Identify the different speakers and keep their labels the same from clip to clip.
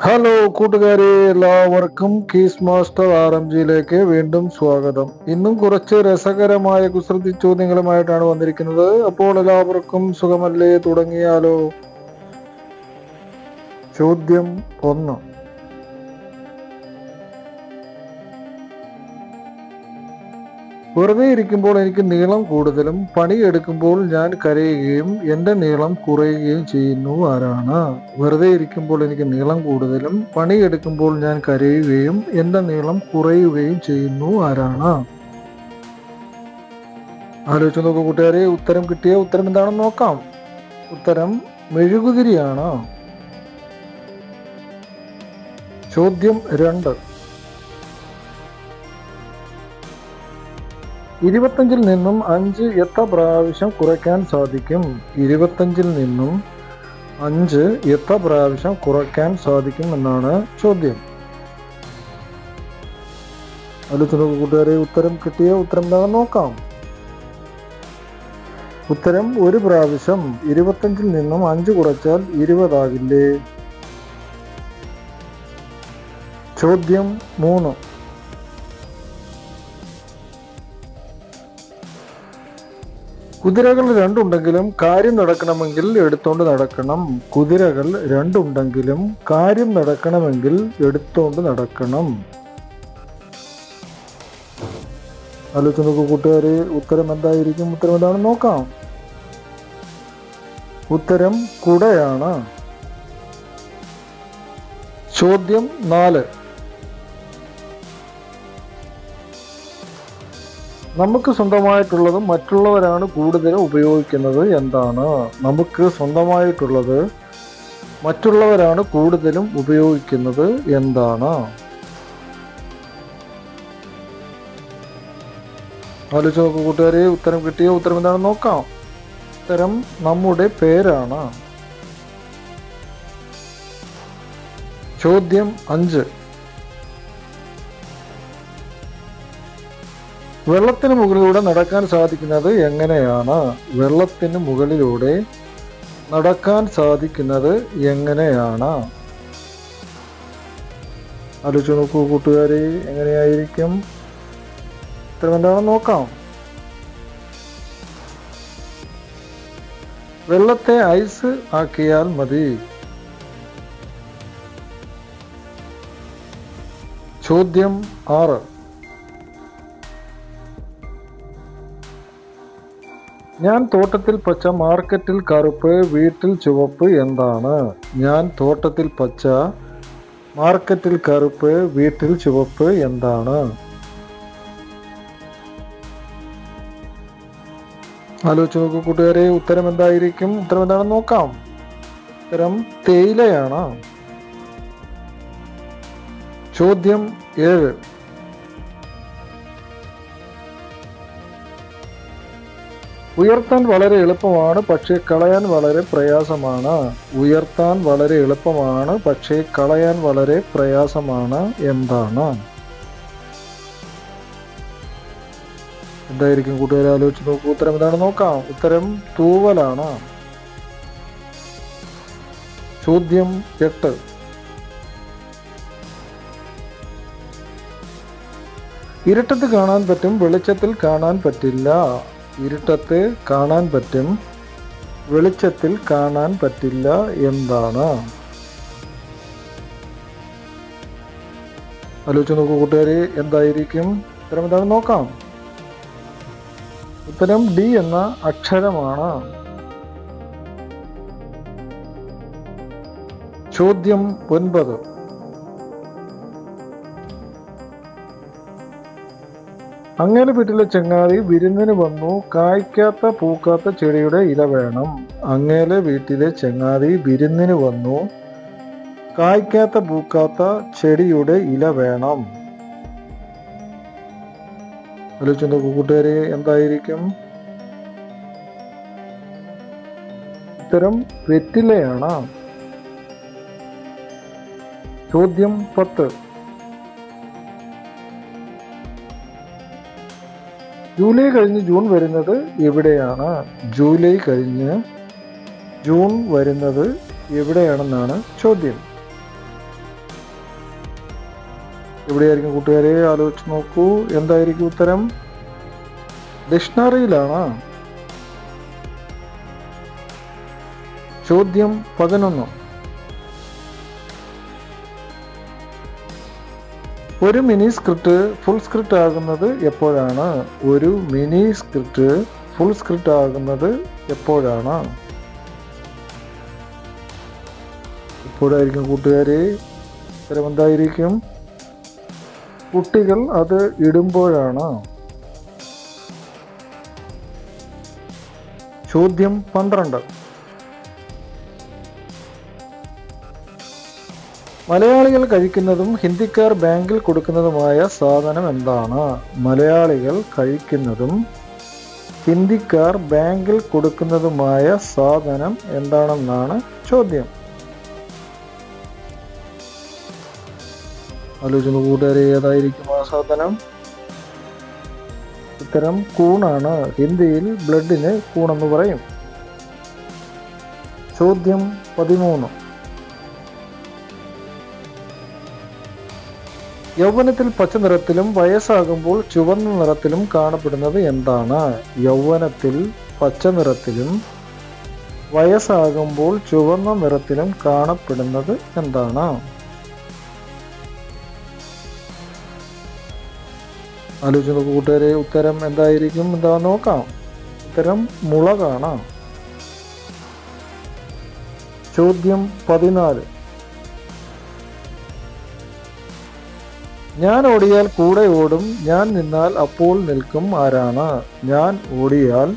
Speaker 1: Hello കൂട്ടുകാരെ, എല്ലാവർക്കും keys master RMGയിലേക്ക് വീണ്ടും സ്വാഗതം. ഇന്നും കുറച്ച് രസകരമായ കുസൃതി ചോദ്യങ്ങളുമായിട്ടാണ് വന്നിരിക്കുന്നത്. അപ്പോൾ എല്ലാവർക്കും സുഖമല്ലേ? തുടങ്ങിയാലോ? ചോദ്യം 1. വെറുതെ ഇരിക്കുമ്പോൾ എനിക്ക് നീളം കൂടുതലും പണിയെടുക്കുമ്പോൾ ഞാൻ കരയുകയും എൻ്റെ നീളം കുറയുകയും ചെയ്യുന്നു, ആരാണ്? വെറുതെ ഇരിക്കുമ്പോൾ എനിക്ക് നീളം കൂടുതലും പണിയെടുക്കുമ്പോൾ ഞാൻ കരയുകയും എൻ്റെ നീളം കുറയുകയും ചെയ്യുന്നു, ആരാണ്? ആലോചിച്ച് നോക്കൂ കൂട്ടുകാരെ. ഉത്തരം എന്താണെന്ന് നോക്കാം. ഉത്തരം മെഴുകുതിരിയാണ്. ചോദ്യം 2. 25-ൽ നിന്നും 5 എത്ര പ്രാവശ്യം കുറയ്ക്കാൻ സാധിക്കും? 25-ൽ നിന്നും 5 എത്ര പ്രാവശ്യം കുറയ്ക്കാൻ സാധിക്കും എന്നാണ് ചോദ്യം. ആലോചിച്ച് നോക്കൂ കൂട്ടുകാരെ. ഉത്തരം എന്താണെന്ന് നോക്കാം. ഉത്തരം 1 പ്രാവശ്യം. 25-ൽ നിന്നും 5 കുറച്ചാൽ 20 ആകില്ലേ? ചോദ്യം 3. കുതിരകൾ രണ്ടുണ്ടെങ്കിലും കാര്യം നടക്കണമെങ്കിൽ എടുത്തോണ്ട് നടക്കണം. കുതിരകൾ രണ്ടുണ്ടെങ്കിലും കാര്യം നടക്കണമെങ്കിൽ എടുത്തോണ്ട് നടക്കണം. ആലോചിച്ച് നോക്കൂ കൂട്ടുകാരെ. ഉത്തരം എന്താണെന്ന് നോക്കാം. ഉത്തരം കുടയാണ്. ചോദ്യം 4. നമുക്ക് സ്വന്തമായിട്ടുള്ളതും മറ്റുള്ളവരാണ് കൂടുതലും ഉപയോഗിക്കുന്നത് എന്താണ്? നമുക്ക് സ്വന്തമായിട്ടുള്ളത് മറ്റുള്ളവരാണ് കൂടുതലും ഉപയോഗിക്കുന്നത് എന്താണ്? ആലോചിച്ച് നോക്കൂ കൂട്ടുകാരെ. ഉത്തരം എന്താണെന്ന് നോക്കാം. ഉത്തരം നമ്മുടെ പേരാണ്. ചോദ്യം 5. വെള്ളത്തിന് മുകളിലൂടെ നടക്കാൻ സാധിക്കുന്നത് എങ്ങനെയാണ്? വെള്ളത്തിന് മുകളിലൂടെ നടക്കാൻ സാധിക്കുന്നത് എങ്ങനെയാണ്? ആലോചിച്ച് നോക്കൂ കൂട്ടുകാരെ. എങ്ങനെയായിരിക്കും? ഉത്തരം എന്താണെന്ന് നോക്കാം. വെള്ളത്തെ ഐസ് ആക്കിയാൽ മതി. ചോദ്യം 6. ഞാൻ തോട്ടത്തിൽ പച്ച മാർക്കറ്റിൽ കറുപ്പ് വീട്ടിൽ ചുവപ്പ് എന്താണ്? ഞാൻ തോട്ടത്തിൽ പച്ച മാർക്കറ്റിൽ കറുപ്പ് വീട്ടിൽ ചുവപ്പ് എന്താണ്? ആലോചിച്ച് നോക്കൂ കൂട്ടുകാരെ. ഉത്തരം എന്താണെന്ന് നോക്കാം. ഉത്തരം തേയിലയാണ്. ചോദ്യം 7. ഉയർത്താൻ വളരെ എളുപ്പമാണ്, പക്ഷേ കളയാൻ വളരെ പ്രയാസമാണ്. ഉയർത്താൻ വളരെ എളുപ്പമാണ്, പക്ഷേ കളയാൻ വളരെ പ്രയാസമാണ് എന്താണ്? എന്തായിരിക്കും കൂട്ടുകാരെ? ആലോചിച്ച് നോക്കൂ. ഉത്തരം എന്താണെന്ന് നോക്കാം. ഉത്തരം തൂവലാണ്. ചോദ്യം 8. ഇരുട്ടത്ത് കാണാൻ പറ്റും, വെളിച്ചത്തിൽ കാണാൻ പറ്റില്ല. ഇരുട്ടത്ത് കാണാൻ പറ്റും, വെളിച്ചത്തിൽ കാണാൻ പറ്റില്ല എന്താണ്? ആലോചിച്ച് നോക്കൂ കൂട്ടുകാരെ. എന്തായിരിക്കും? ഉത്തരം എന്താണെന്ന് നോക്കാം. ഉത്തരം D എന്ന അക്ഷരമാണ്. ചോദ്യം 9. അങ്ങേലെ വീട്ടിലെ ചങ്ങാതി വിരുന്നിന് വന്നു, കായ്ക്കാത്ത പൂക്കാത്ത ചെടിയുടെ ഇല വേണം. അങ്ങേലെ വീട്ടിലെ ചങ്ങാതി വിരുന്നിന് വന്നു, കായ്ക്കാത്ത പൂക്കാത്ത ചെടിയുടെ ഇല വേണം. ആലോചിച്ച് നോക്കൂ കൂട്ടുകാരെ. എന്തായിരിക്കും? ഉത്തരം വെറ്റിലയാണ്. ചോദ്യം 10. ജൂലൈ കഴിഞ്ഞ് ജൂൺ വരുന്നത് എവിടെയാണ്? ജൂലൈ കഴിഞ്ഞ് ജൂൺ വരുന്നത് എവിടെയാണെന്നാണ് ചോദ്യം. എവിടെയായിരിക്കും കൂട്ടുകാരെ? ആലോചിച്ച് നോക്കൂ. എന്തായിരിക്കും ഉത്തരം? ഡിക്ഷണറിയിലാണ്. ചോദ്യം 11. ഒരു മിനി സ്ക്രിപ്റ്റ് ഫുൾ സ്ക്രിപ്റ്റ് ആകുന്നത് എപ്പോഴാണ്? ഒരു മിനി സ്ക്രിപ്റ്റ് ഫുൾ സ്ക്രിപ്റ്റ് ആകുന്നത് എപ്പോഴാണ്? എപ്പോഴായിരിക്കും കൂട്ടുകാരെ? ഉത്തരം എന്തായിരിക്കും? കുട്ടികൾ അത് ഇടുമ്പോഴാണ്. ചോദ്യം 12. മലയാളികൾ കഴിക്കുന്നതും ഹിന്ദിക്കാർ ബാങ്കിൽ കൊടുക്കുന്നതുമായ സാധനം എന്താണ്? മലയാളികൾ കഴിക്കുന്നതും ഹിന്ദിക്കാർ ബാങ്കിൽ കൊടുക്കുന്നതുമായ സാധനം എന്താണെന്നാണ് ചോദ്യം. ആലോചന കൂട്ടുകാരെ, ഏതായിരിക്കും ആ സാധനം? ഉത്തരം കൂണാണ്. ഹിന്ദിയിൽ ബ്ലഡിന് കൂണെന്ന് പറയും. ചോദ്യം 13. യൗവനത്തിൽ പച്ച നിറത്തിലും വയസ്സാകുമ്പോൾ ചുവന്ന നിറത്തിലും കാണപ്പെടുന്നത് എന്താണ്? യൗവനത്തിൽ പച്ച നിറത്തിലും വയസ്സാകുമ്പോൾ ചുവന്ന നിറത്തിലും കാണപ്പെടുന്നത് എന്താണ്? ആലോചിച്ച് കൂട്ടുകാരെ, ഉത്തരം എന്തായിരിക്കും? എന്താ നോക്കാം. ഉത്തരം മുളകാണ്. ചോദ്യം 14. ഞാൻ ഓടിയാൽ കൂടെ ഓടും, ഞാൻ നിന്നാൽ അപ്പോൾ നിൽക്കും ആരാണ്? ഞാൻ ഓടിയാൽ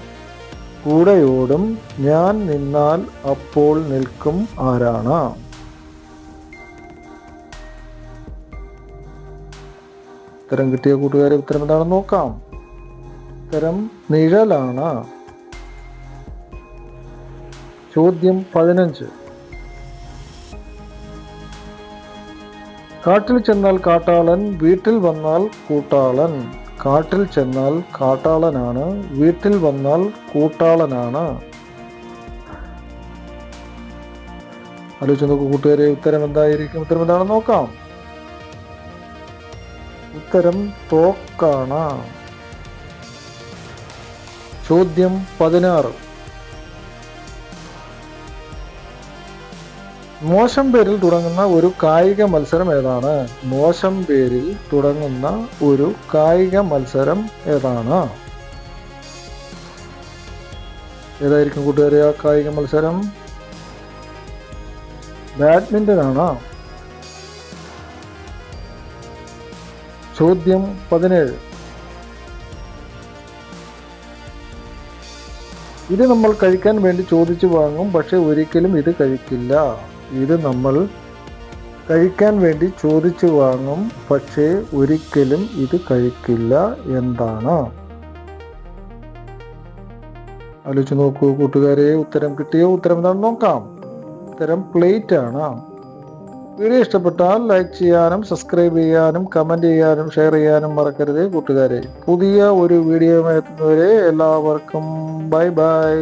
Speaker 1: കൂടെ ഓടും, ഞാൻ നിന്നാൽ അപ്പോൾ നിൽക്കും ആരാണ്? ഉത്തരം കിട്ടിയ കൂട്ടുകാരെ, ഉത്തരം എന്താണെന്ന് നോക്കാം. ഉത്തരം നിഴലാണ്. ചോദ്യം 15. കാട്ടിൽ ചെന്നാൽ കാട്ടാളൻ, വീട്ടിൽ വന്നാൽ കൂട്ടാളൻ. കാട്ടിൽ ചെന്നാൽ കാട്ടാളനാണ്, വീട്ടിൽ വന്നാൽ കൂട്ടാളനാണ്. ആലോചിച്ച് നോക്കൂ കൂട്ടുകാരെ, ഉത്തരം എന്തായിരിക്കും? ഉത്തരം എന്താണെന്ന് നോക്കാം. ഉത്തരം തോക്കാണ്. ചോദ്യം 16. മോശം പേരിൽ തുടങ്ങുന്ന ഒരു കായിക മത്സരം ഏതാണ്? മോശം പേരിൽ തുടങ്ങുന്ന ഒരു കായിക മത്സരം ഏതാണ്? ഏതായിരിക്കും കൂട്ടുകാരെ ആ കായിക മത്സരം? ബാഡ്മിന്റൺ ആണ്. ചോദ്യം 17. ഇത് നമ്മൾ കഴിക്കാൻ വേണ്ടി ചോദിച്ചു വാങ്ങും, പക്ഷെ ഒരിക്കലും ഇത് കഴിക്കില്ല. ഇത് നമ്മൾ കഴിക്കാൻ വേണ്ടി ചോദിച്ചു വാങ്ങും, പക്ഷേ ഒരിക്കലും ഇത് കഴിക്കില്ല. എന്താണ്? ആലോചിച്ച് നോക്കൂ കൂട്ടുകാരെ, ഉത്തരം കിട്ടിയോ? ഉത്തരം എന്താണെന്ന് നോക്കാം. ഉത്തരം പ്ലേറ്റ് ആണ്. വീഡിയോ ഇഷ്ടപ്പെട്ടാൽ ലൈക്ക് ചെയ്യാനും സബ്സ്ക്രൈബ് ചെയ്യാനും കമന്റ് ചെയ്യാനും ഷെയർ ചെയ്യാനും മറക്കരുത് കൂട്ടുകാരെ. പുതിയ ഒരു വീഡിയോ എത്തുന്നവരെ എല്ലാവർക്കും ബൈ ബൈ.